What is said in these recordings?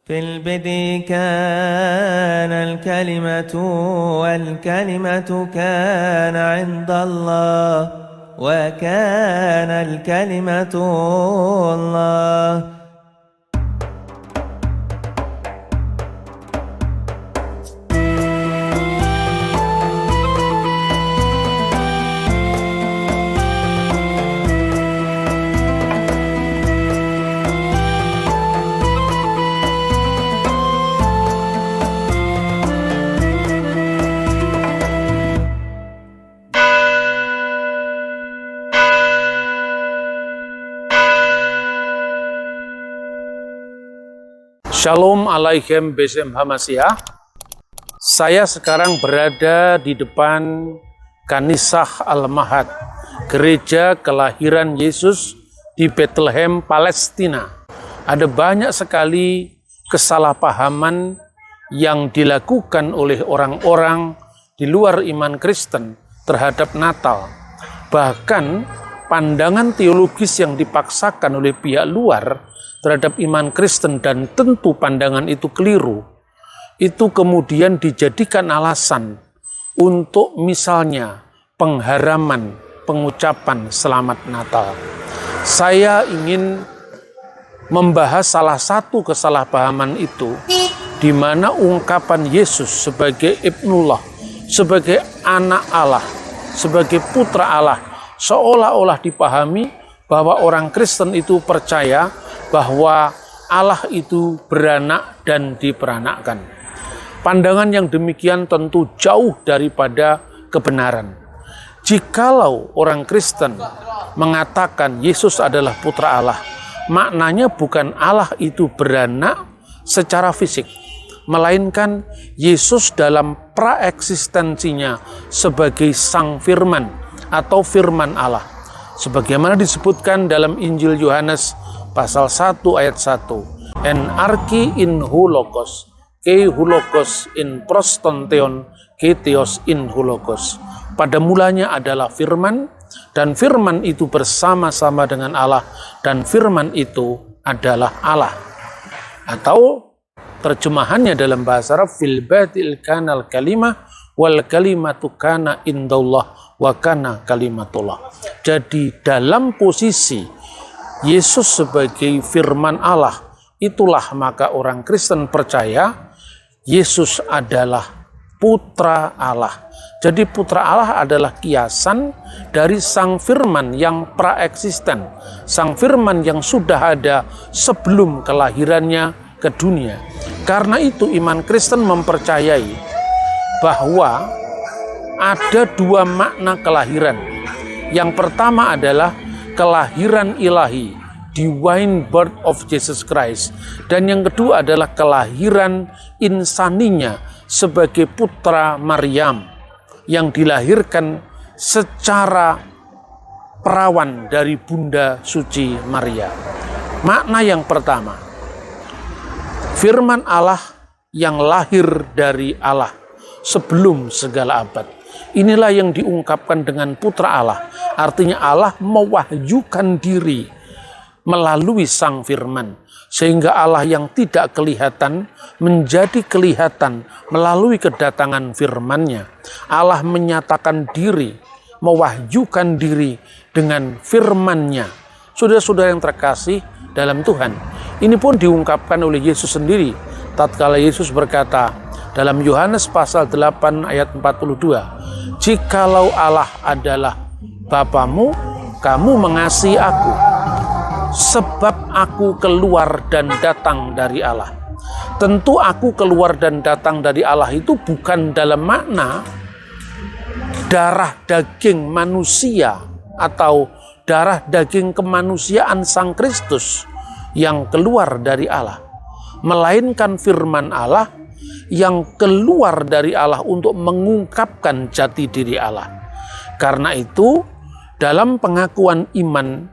في البدء كان الكلمة والكلمة كان عند الله وكان الكلمة الله. Shalom Alaikum BSM Hamasiyah. Saya sekarang berada di depan Kanisah Al-Mahad, gereja kelahiran Yesus di Bethlehem, Palestina. Ada banyak sekali kesalahpahaman yang dilakukan oleh orang-orang di luar iman Kristen terhadap Natal. Bahkan pandangan teologis yang dipaksakan oleh pihak luar terhadap iman Kristen, dan tentu pandangan itu keliru, itu kemudian dijadikan alasan untuk misalnya pengharaman pengucapan Selamat Natal. Saya ingin membahas salah satu kesalahpahaman itu, di mana ungkapan Yesus sebagai Ibnullah, sebagai anak Allah, sebagai putra Allah, seolah-olah dipahami bahwa orang Kristen itu percaya bahwa Allah itu beranak dan diperanakkan. Pandangan yang demikian tentu jauh daripada kebenaran. Jikalau orang Kristen mengatakan Yesus adalah putra Allah, maknanya bukan Allah itu beranak secara fisik, melainkan Yesus dalam praeksistensinya sebagai Sang Firman atau Firman Allah. Sebagaimana disebutkan dalam Injil Yohanes pasal 1 ayat 1. En arki in hulokos, ke hulokos in prostonteon, ke theos in hulokos. Pada mulanya adalah firman, dan firman itu bersama-sama dengan Allah, dan firman itu adalah Allah. Atau terjemahannya dalam bahasa Arab, fil batil kanal kalimah wal kalimatu kana indallah wa kana kalimatullah. Jadi dalam posisi Yesus sebagai firman Allah, itulah maka orang Kristen percaya Yesus adalah putra Allah. Jadi putra Allah adalah kiasan dari Sang Firman yang praeksisten, Sang Firman yang sudah ada sebelum kelahirannya ke dunia. Karena itu iman Kristen mempercayai bahwa ada dua makna kelahiran. Yang pertama adalah kelahiran ilahi, divine birth of Jesus Christ. Dan yang kedua adalah kelahiran insaninya sebagai putra Maryam yang dilahirkan secara perawan dari Bunda Suci Maria. Makna yang pertama, firman Allah yang lahir dari Allah sebelum segala abad. Inilah yang diungkapkan dengan putra Allah. Artinya Allah mewahyukan diri melalui Sang Firman. Sehingga Allah yang tidak kelihatan menjadi kelihatan melalui kedatangan firman-Nya. Allah menyatakan diri, mewahyukan diri dengan firman-Nya. Saudara-saudara yang terkasih dalam Tuhan, ini pun diungkapkan oleh Yesus sendiri. Tatkala Yesus berkata dalam Yohanes pasal 8 ayat 42, jikalau Allah adalah Bapamu, kamu mengasihi aku, sebab aku keluar dan datang dari Allah. Tentu aku keluar dan datang dari Allah itu bukan dalam makna darah daging manusia atau darah daging kemanusiaan Sang Kristus yang keluar dari Allah, melainkan firman Allah yang keluar dari Allah untuk mengungkapkan jati diri Allah. Karena itu dalam pengakuan iman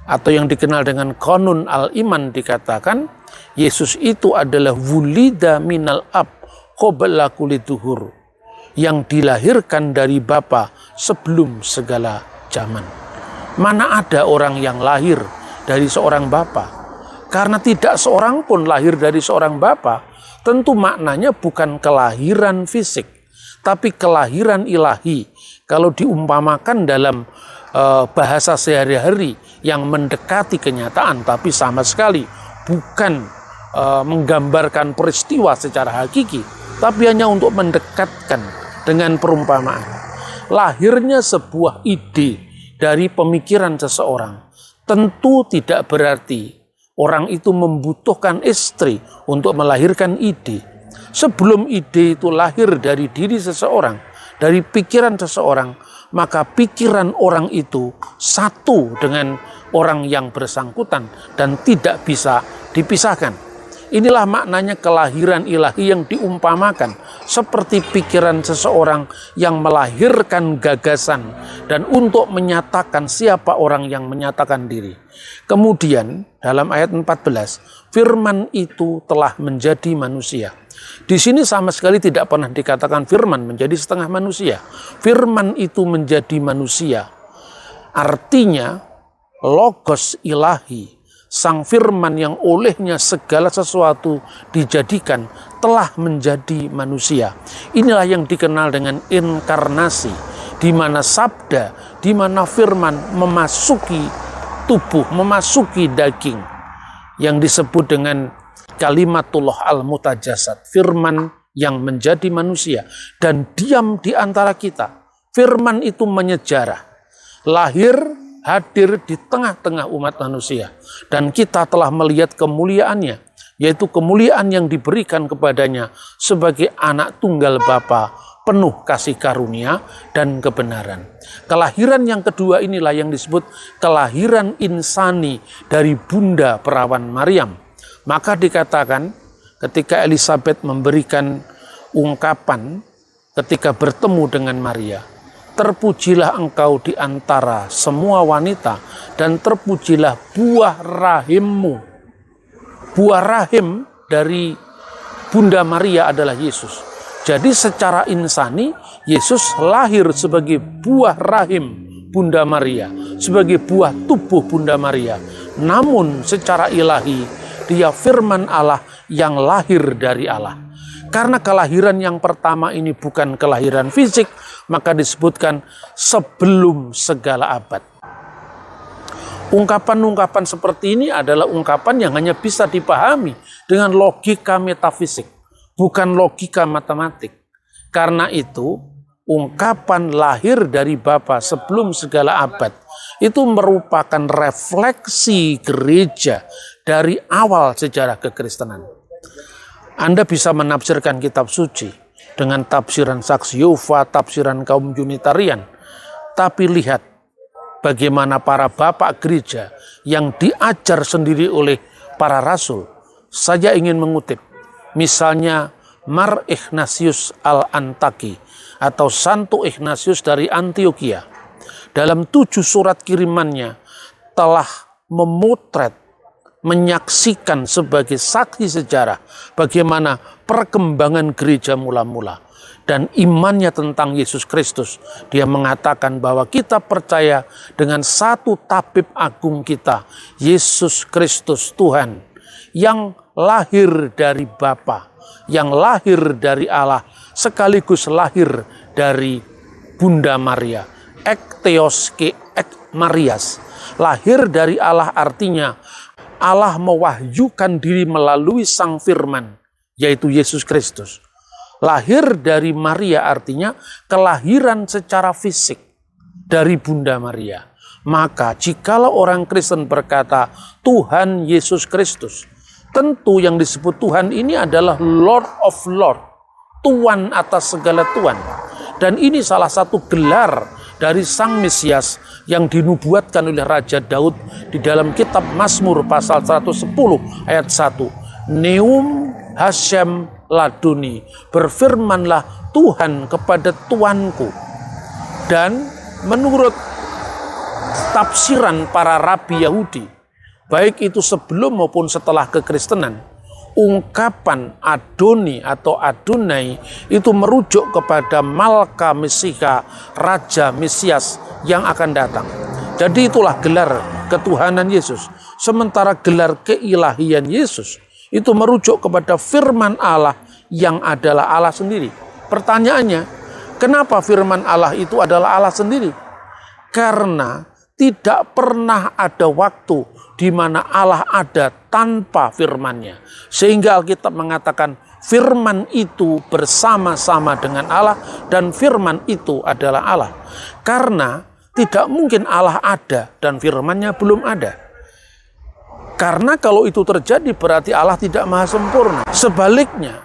atau yang dikenal dengan Qanun al-Iman dikatakan Yesus itu adalah wulida minal ab qabla kulli duhur, yang dilahirkan dari Bapa sebelum segala zaman. Mana ada orang yang lahir dari seorang bapa? Karena tidak seorang pun lahir dari seorang bapa, tentu maknanya bukan kelahiran fisik, tapi kelahiran ilahi. Kalau diumpamakan dalam bahasa sehari-hari yang mendekati kenyataan, tapi sama sekali bukan menggambarkan peristiwa secara hakiki, tapi hanya untuk mendekatkan dengan perumpamaan. Lahirnya sebuah ide dari pemikiran seseorang tentu tidak berarti orang itu membutuhkan istri untuk melahirkan ide. Sebelum ide itu lahir dari diri seseorang, dari pikiran seseorang, maka pikiran orang itu satu dengan orang yang bersangkutan dan tidak bisa dipisahkan. Inilah maknanya kelahiran ilahi yang diumpamakan, seperti pikiran seseorang yang melahirkan gagasan dan untuk menyatakan siapa orang yang menyatakan diri. Kemudian dalam ayat 14, firman itu telah menjadi manusia. Di sini sama sekali tidak pernah dikatakan firman menjadi setengah manusia. Firman itu menjadi manusia. Artinya logos ilahi, sang firman yang olehnya segala sesuatu dijadikan, telah menjadi manusia. Inilah yang dikenal dengan inkarnasi, di mana sabda, di mana firman memasuki tubuh, memasuki daging, yang disebut dengan kalimatullah al-mutajasad, firman yang menjadi manusia dan diam di antara kita. Firman itu menyejarah, lahir, hadir di tengah-tengah umat manusia. Dan kita telah melihat kemuliaannya, yaitu kemuliaan yang diberikan kepadanya sebagai anak tunggal Bapa, penuh kasih karunia dan kebenaran. Kelahiran yang kedua inilah yang disebut kelahiran insani dari Bunda Perawan Maryam. Maka dikatakan ketika Elisabet memberikan ungkapan ketika bertemu dengan Maria, terpujilah engkau di antara semua wanita dan terpujilah buah rahimmu. Buah rahim dari Bunda Maria adalah Yesus. Jadi secara insani Yesus lahir sebagai buah rahim Bunda Maria, sebagai buah tubuh Bunda Maria. Namun secara ilahi dia firman Allah yang lahir dari Allah. Karena kelahiran yang pertama ini bukan kelahiran fisik, maka disebutkan sebelum segala abad. Ungkapan-ungkapan seperti ini adalah ungkapan yang hanya bisa dipahami dengan logika metafisik, bukan logika matematik. Karena itu, ungkapan lahir dari Bapa sebelum segala abad itu merupakan refleksi gereja dari awal sejarah kekristenan. Anda bisa menafsirkan kitab suci dengan tafsiran Saksi Yehova, tafsiran kaum Unitarian. Tapi lihat bagaimana para bapak gereja yang diajar sendiri oleh para rasul. Saya ingin mengutip misalnya Mar Ignatius al-Antaki atau Santo Ignatius dari Antioquia. Dalam 7 surat kirimannya telah memotret, menyaksikan sebagai saksi sejarah bagaimana perkembangan gereja mula-mula dan imannya tentang Yesus Kristus. Dia mengatakan bahwa kita percaya dengan satu tabib agung kita, Yesus Kristus Tuhan, yang lahir dari Bapa, yang lahir dari Allah, sekaligus lahir dari Bunda Maria. Ek Theos ke ek Marias. Lahir dari Allah artinya Allah mewahyukan diri melalui sang firman, yaitu Yesus Kristus. Lahir dari Maria artinya kelahiran secara fisik dari Bunda Maria. Maka jikalau orang Kristen berkata Tuhan Yesus Kristus, tentu yang disebut Tuhan ini adalah Lord of Lord, Tuan atas segala Tuan. Dan ini salah satu gelar dari Sang Mesias yang dinubuatkan oleh Raja Daud di dalam kitab Mazmur pasal 110 ayat 1. Neum Hashem Laduni, berfirmanlah Tuhan kepada Tuanku. Dan menurut tafsiran para rabi Yahudi, baik itu sebelum maupun setelah kekristenan, ungkapan Adoni atau Adonai itu merujuk kepada Malka Mesika, Raja Mesias yang akan datang. Jadi itulah gelar ketuhanan Yesus. Sementara gelar keilahian Yesus itu merujuk kepada firman Allah yang adalah Allah sendiri. Pertanyaannya, kenapa firman Allah itu adalah Allah sendiri? Karena tidak pernah ada waktu di mana Allah ada tanpa firman-Nya. Sehingga Alkitab mengatakan firman itu bersama-sama dengan Allah dan firman itu adalah Allah. Karena tidak mungkin Allah ada dan firman-Nya belum ada. Karena kalau itu terjadi berarti Allah tidak maha sempurna. Sebaliknya,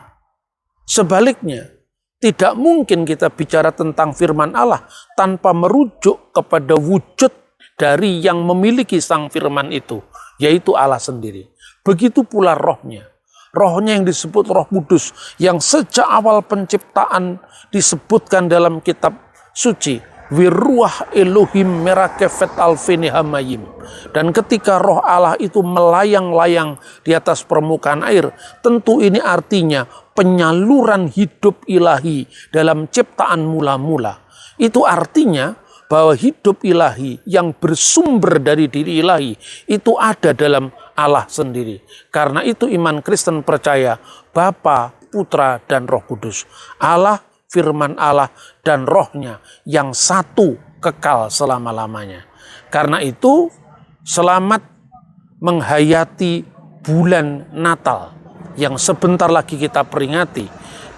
tidak mungkin kita bicara tentang firman Allah tanpa merujuk kepada wujud dari yang memiliki sang firman itu, yaitu Allah sendiri. Begitu pula rohnya. Rohnya yang disebut Roh Kudus, yang sejak awal penciptaan disebutkan dalam kitab suci, Wiruah Elohim merakefet alfeni hamayim. Dan ketika roh Allah itu melayang-layang di atas permukaan air, tentu ini artinya penyaluran hidup ilahi dalam ciptaan mula-mula. Itu artinya bahwa hidup ilahi yang bersumber dari diri ilahi itu ada dalam Allah sendiri. Karena itu iman Kristen percaya Bapa, Putra, dan Roh Kudus. Allah, firman Allah, dan rohnya yang satu kekal selama-lamanya. Karena itu selamat menghayati bulan Natal yang sebentar lagi kita peringati.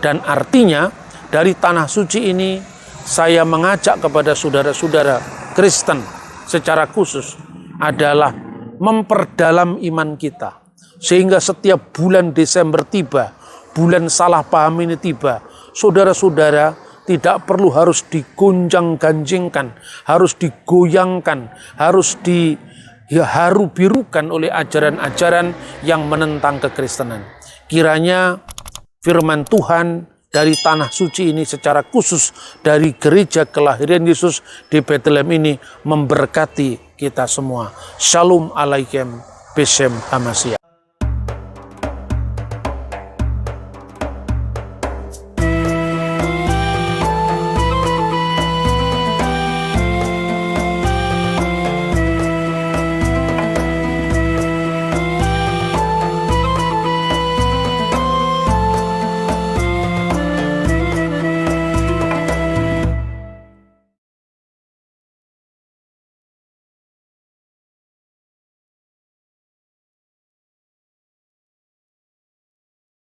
Dan artinya dari tanah suci ini saya mengajak kepada saudara-saudara Kristen secara khusus adalah memperdalam iman kita. Sehingga setiap bulan Desember tiba, bulan salah paham ini tiba, saudara-saudara tidak perlu harus digonjang-ganjingkan, harus digoyangkan, harus diharu-birukan oleh ajaran-ajaran yang menentang kekristenan. Kiranya firman Tuhan dari tanah suci ini secara khusus dari gereja kelahiran Yesus di Bethlehem ini memberkati kita semua. Shalom alaikum, Beshem Hamashiach.